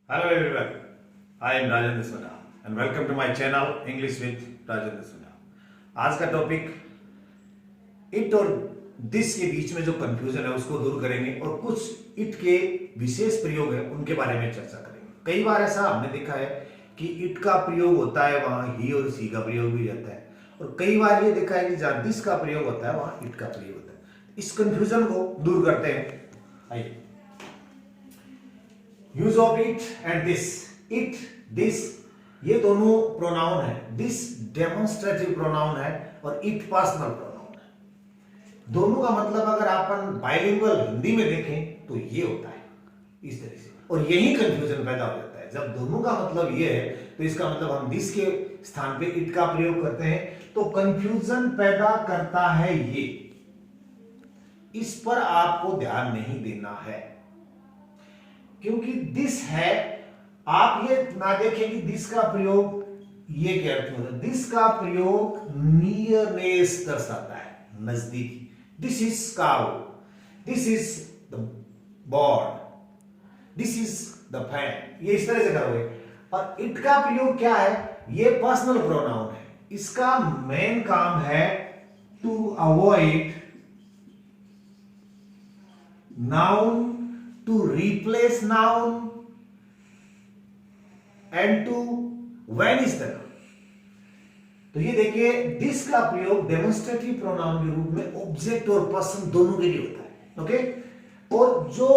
Hello everyone, I am Rajendra Sona and welcome to my channel English with Rajendra Sona. आज का topic it और this के बीच में जो कंफ्यूजन है उसको दूर करेंगे और कुछ इट के विशेष प्रयोग है उनके बारे में चर्चा करेंगे। कई बार ऐसा हमने देखा है कि इट का प्रयोग होता है वहां ही और सी का प्रयोग भी रहता है और कई बार ये देखा है कि जहां दिस का प्रयोग होता है वहां इट का प्रयोग होता है। इस कंफ्यूजन को दूर करते हैं। आइए, use of it and this. It, this ये दोनों प्रोनाउन है। दिस डेमोन्स्ट्रेटिव प्रोनाउन है और इट पर्सनल प्रोनाउन है। दोनों का मतलब अगर अपन बाइलिंगुअल हिंदी में देखें तो ये होता है इस तरह से, और यही कंफ्यूजन पैदा हो जाता है। जब दोनों का मतलब ये है तो इसका मतलब हम दिस के स्थान पे इट का प्रयोग करते हैं तो कंफ्यूजन पैदा करता है ये। इस पर आपको ध्यान नहीं देना है क्योंकि दिस है। आप ये ना देखें कि दिस का प्रयोग ये क्या अर्थ होता है। दिस का प्रयोग नियरनेस दर्शाता है, नजदीकी। This is cow, this is the bird, this is the fan, ये इस तरह से करोगे। और इट का प्रयोग क्या है, ये पर्सनल प्रोनाउन है। इसका मेन काम है to avoid noun, to replace noun and to vanish the noun। तो ये देखिए, दिस का प्रयोग डेमोन्स्ट्रेटिव प्रोनाउन के रूप में ऑब्जेक्ट और पर्सन दोनों के लिए होता है। ओके, और जो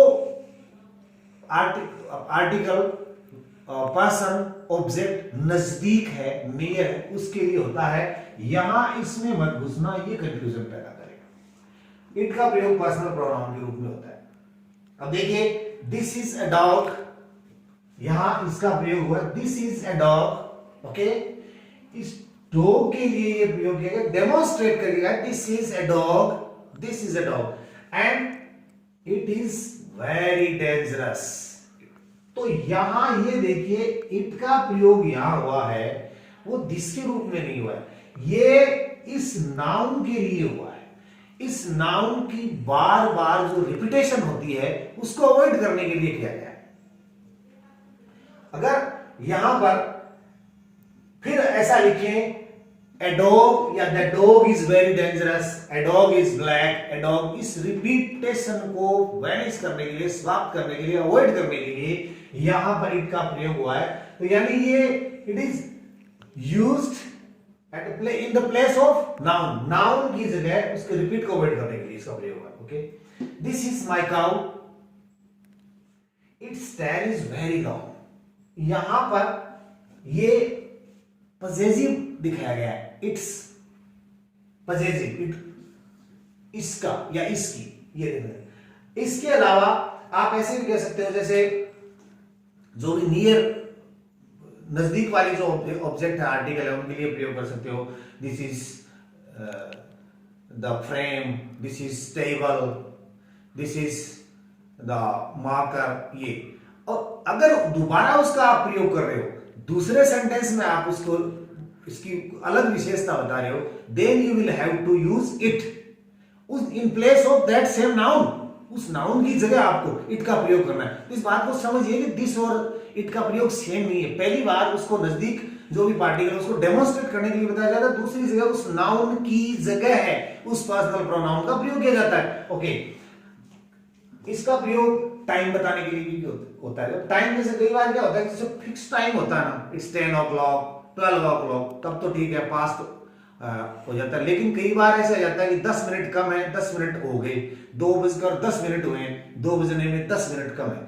आर्टिकल पर्सन ऑब्जेक्ट नजदीक है, नियर है, उसके लिए होता है। यहां इसमें मत घुसना, ये कंफ्यूजन पैदा करेगा। इट का प्रयोग पर्सनल प्रोनाउन के रूप में होता है। अब देखिए, दिस इज अ डॉग, यहां इसका प्रयोग हुआ this is a dog. Okay, इस डॉग के लिए ये प्रयोग किया गया, डेमोन्स्ट्रेट करिएगा this is a dog, this is a dog and it is very dangerous. तो यहां ये देखिए, इट का प्रयोग यहां हुआ है, वो दिस के रूप में नहीं हुआ है, ये इस नाउन के लिए हुआ है। इस नाउन की बार बार जो रिपीटेशन होती है उसको अवॉइड करने के लिए किया गया है। अगर यहां पर फिर ऐसा लिखें ए डॉग या the dog is very dangerous, a dog is black, a dog, इस रिपीटेशन को वैनिश करने के लिए, समाप्त करने के लिए, अवॉइड करने के लिए यहां पर इट का प्रयोग हुआ है। तो यानी ये it is used in the place of noun, noun की जगह उसके रिपीट को अवॉइड करने के लिए इसका प्रयोग है। Okay, this is my cow, its tail is very long. यहां पर ये पजेसिव दिखाया गया है, इट्स पजेसिव, इट इसका या इसकी, ये देख रहे हैं। इसके अलावा आप ऐसे भी कह सकते हो, जैसे जो भी नियर, नजदीक वाली जो ऑब्जेक्ट है, आर्टिकल है, उनके लिए प्रयोग कर सकते हो। This is the frame, this is table, this is the marker, ये। और अगर दोबारा उसका आप प्रयोग कर रहे हो, दूसरे सेंटेंस में आप उसको, इसकी अलग विशेषता बता रहे हो, then you will have to use it उस in place of that same noun. उस नाउन की जगह आपको इट का प्रयोग करना है। इस बात को समझिए कि दिस और इट का प्रयोग सेम नहीं है। पहली बार उसको नजदीक जो भी पार्टिकल है उसको डेमोन्स्ट्रेट करने के लिए बताया जाता है, दूसरी जगह उस नाउन की जगह है उस पर्सनल प्रोनाउन का प्रयोग किया जाता है। ओके, इसका प्रयोग टाइम बताने के लिए भी होता है। टाइम जैसे कई बार क्या होता है, जैसे फिक्स टाइम होता है ना, इट्स 10 o'clock, 12 o'clock, तब तो ठीक है, पास्ट हो जाता है। लेकिन कई बार ऐसा हो जाता है कि 10 मिनट कम है, 10 मिनट हो गए, 2:10 हुए, 2 बजने में 10 मिनट कम है।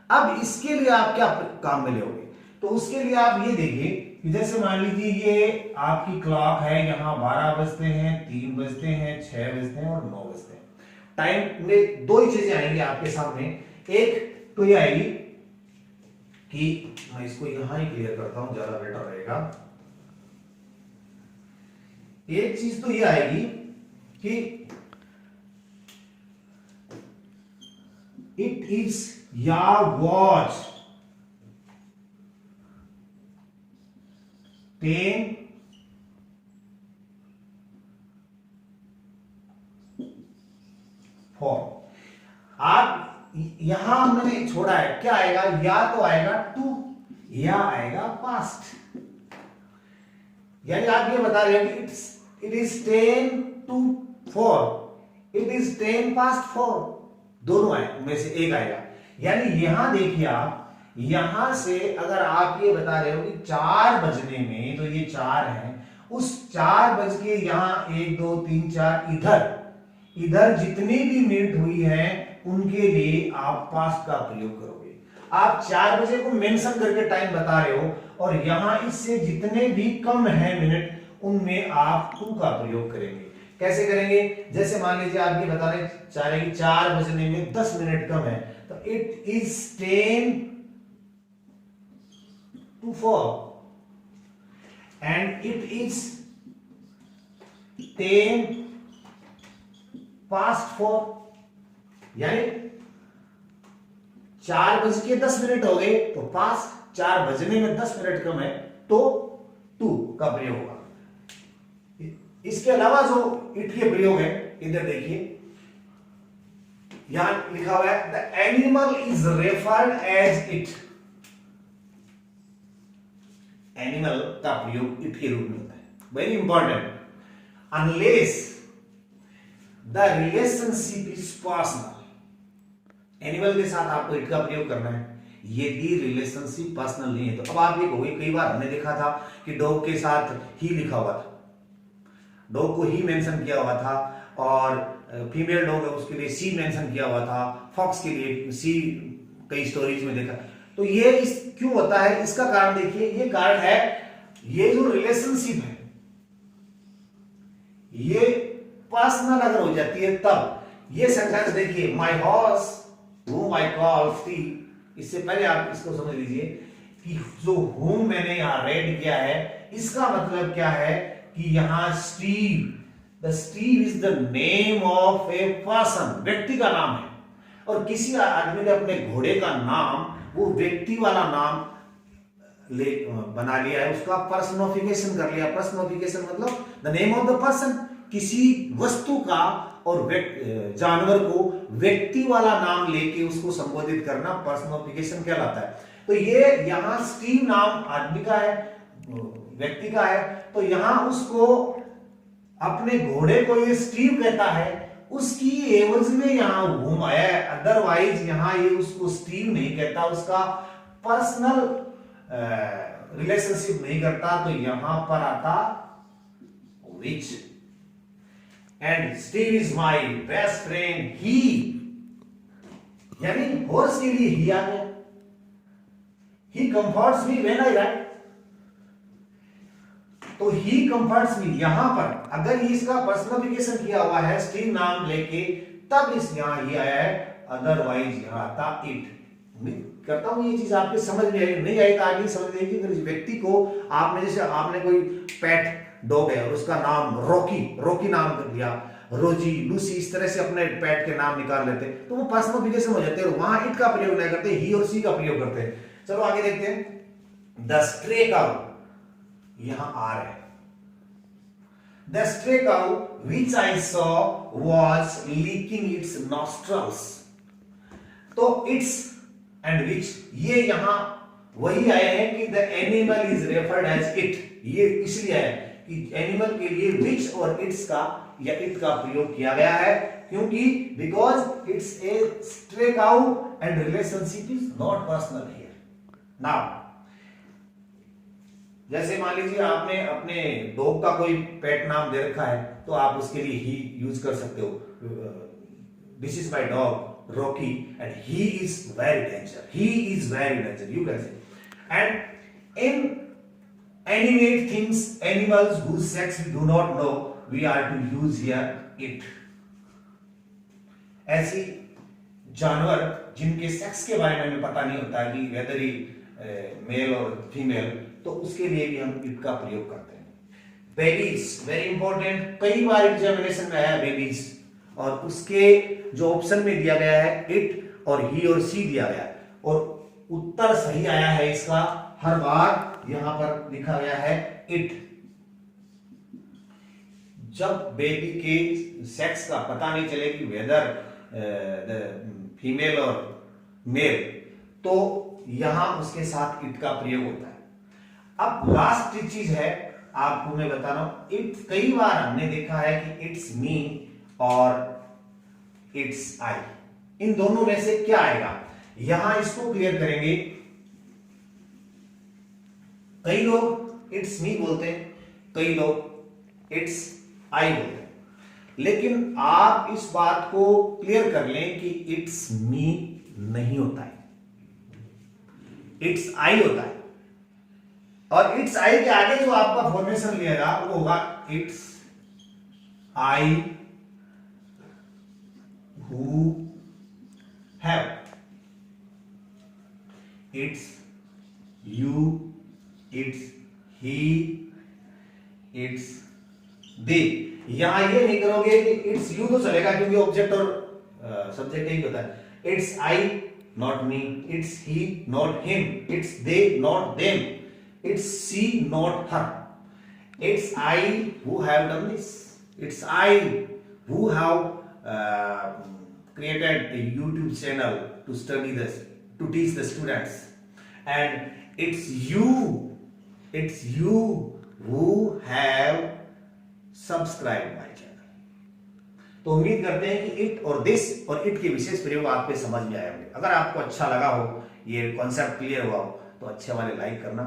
अब इसके लिए आप क्या काम में लोगे, तो उसके लिए आप ये देखिए कि जैसे मान लीजिए ये आपकी क्लॉक है, यहां 12 बजते हैं, 3 बजते हैं, 6 बजते हैं और 9 बजते हैं। टाइम में दो ही चीजें आएंगी आपके सामने। एक तो ये आएगी कि मैं इसको यहां ही क्लियर करता हूं, ज्यादा बेटर रहेगा। एक चीज तो ये आएगी कि इट इज योर वॉच 10 4। आप यहां मैंने छोड़ा है, क्या आएगा, या तो आएगा टू या आएगा पास्ट। यानी आप ये बता रहे हो कि it is 10 to 4, it is 10 past 4, दोनों आए में से एक आएगा। यानी यहां देखिए आप, यहां से अगर आप ये बता रहे हो कि 4 बजने में, तो ये 4 है, उस 4 बज के यहां 1 2 3 4 इधर जितनी भी मिनट हुई है उनके लिए आप पास्ट का प्रयोग करोगे। आप 4 बजे को मेंशन करके टाइम बता रहे हो और यहां इससे जितने भी कम है मिनट उनमें आप टू का प्रयोग करेंगे। कैसे करेंगे? जैसे मान लीजिए आप ये बताने चाह रहे हैं कि 4 बजने में 10 मिनट कम है, तो it is 10 to 4 and it is 10 past 4। यानी 4 बज के 10 मिनट हो गए तो पास्ट, 4 बजने में 10 मिनट कम है तो टू का प्रयोग होगा। इसके अलावा जो इट के प्रयोग है, इधर देखिए, यहां लिखा हुआ है the animal is referred as it. Animal का प्रयोग इट के रूप में होता है। Very important. Unless the relationship is personal. Animal के साथ आपको इट का प्रयोग करना है यदि रिलेशनशिप पर्सनल नहीं है। तो अब आप ये कहोगे, कई बार हमने देखा था कि डॉग के साथ ही लिखा हुआ था, डॉग को ही मेंशन किया हुआ था, और फीमेल डॉग है उसके लिए सी मेंशन किया हुआ था, फॉक्स के लिए सी, कई स्टोरीज में देखा। तो ये इस क्यों होता है, इसका कारण देखिए, ये कारण है, ये जो रिलेशनशिप है ये पर्सनल अगर हो जाती है तब। ये सेंटेंस देखिए, my horse whom I call Steve, इससे पहले आप इसको समझ लीजिए कि जो whom मैंने यहां रेड किया है इसका मतलब क्या है कि यहां Steve, the Steve is the name of a person, व्यक्ति का नाम है। और किसी आदमी ने अपने घोड़े का नाम वो व्यक्ति वाला नाम बना लिया है, उसका पर्सनिफिकेशन कर लिया। पर्सनिफिकेशन मतलब the name of the person, किसी वस्तु का और जानवर को व्यक्ति वाला नाम लेके उसको संबोधित करना पर्सनिफिकेशन कहलाता है। तो ये यहां स्टीव नाम आदमी का है, व्यक्ति का है, तो यहां उसको अपने घोड़े को ये स्टीव कहता है, उसकी एवज में यहां घूम आया है। अदरवाइज यहां ये उसको स्टीव नहीं कहता, उसका पर्सनल रिलेशनशिप नहीं करता, तो यहां पर आता which. And Steve is my best friend he, यानी हॉर्स के लिए ही आ गया। He comforts me when I ride, तो ही कंफर्ट्स मी, यहां पर अगर ये इसका पर्सनिफिकेशन किया हुआ है स्टीव नाम लेके, तब इस यहां ये आया है, अदरवाइज यहां आता इट। करता हूं ये चीज आपके समझ में आई, नहीं आई तो आगे समझ लेंगे। अगर इस व्यक्ति को आपने, जैसे आपने कोई पेट डॉग है और उसका नाम रॉकी नाम कर दिया, रोजी, लूसी, इस तरह से अपने पेट के नाम निकाल लेते, तो वो पर्सनिफिकेशन हो जाते हैं, वहां इट का प्रयोग नहीं करते, ही और सी का प्रयोग करते हैं। चलो आगे देखते हैं। द स्ट्रे काउ, यहां आ रहे हैं, the stray cow which I saw was licking its nostrils. तो इट्स एंड विच, ये यहां वही आए हैं कि the animal is referred as it, ये इसलिए है कि एनिमल के लिए विच और इट्स का या इट का प्रयोग किया गया है, क्योंकि because it's a stray cow and relationship is not personal here. Now जैसे मान लीजिए आपने अपने डॉग का कोई पेट नाम दे रखा है, तो आप उसके लिए ही यूज कर सकते हो, this is my dog Rocky and he is very danger, he is very danger, you can say. And in animate things, animals whose sex we do not know, we are to use here it. ऐसी जानवर जिनके sex के बारे में हमें पता नहीं होता कि whether he मेल और फीमेल, तो उसके लिए भी हम इट का प्रयोग करते हैं। बेबीज, वेरी इंपॉर्टेंट, कई बार एग्जामिनेशन में आया बेबीज, और उसके जो ऑप्शन में दिया गया है इट और ही और सी दिया गया है, और उत्तर सही आया है इसका हर बार, यहां पर लिखा गया है इट। जब बेबी के सेक्स का पता नहीं चले कि वेदर फीमेल और मेल, तो यहां उसके साथ इट का प्रयोग होता है। अब लास्ट चीज है, आपको मैं बता रहा हूं, इट कई बार हमने देखा है कि इट्स मी और इट्स आई, इन दोनों में से क्या आएगा, यहां इसको क्लियर करेंगे। कई लोग इट्स मी बोलते हैं, कई लोग इट्स आई बोलते हैं, लेकिन आप इस बात को क्लियर कर लें कि इट्स मी नहीं होता है, इट्स आई होता है। और इट्स आई के आगे जो आपका फॉर्मेशन लिएगा वो होगा it's I who have, it's you, it's he, it's they. यहां ये नहीं करोगे कि इट्स यू तो चलेगा क्योंकि ऑब्जेक्ट और सब्जेक्ट एक होता है। It's I not me, it's he not him, it's they not them, it's she not her, it's I who have done this, it's I who have created a YouTube channel to study this, to teach the students, and it's you who have subscribed my channel। तो उम्मीद करते हैं कि it और this और it के विशेष प्रयोग आपके समझ में आए होंगे। अगर आपको अच्छा लगा हो, ये कॉन्सेप्ट क्लियर हुआ हो, तो अच्छे वाले लाइक करना,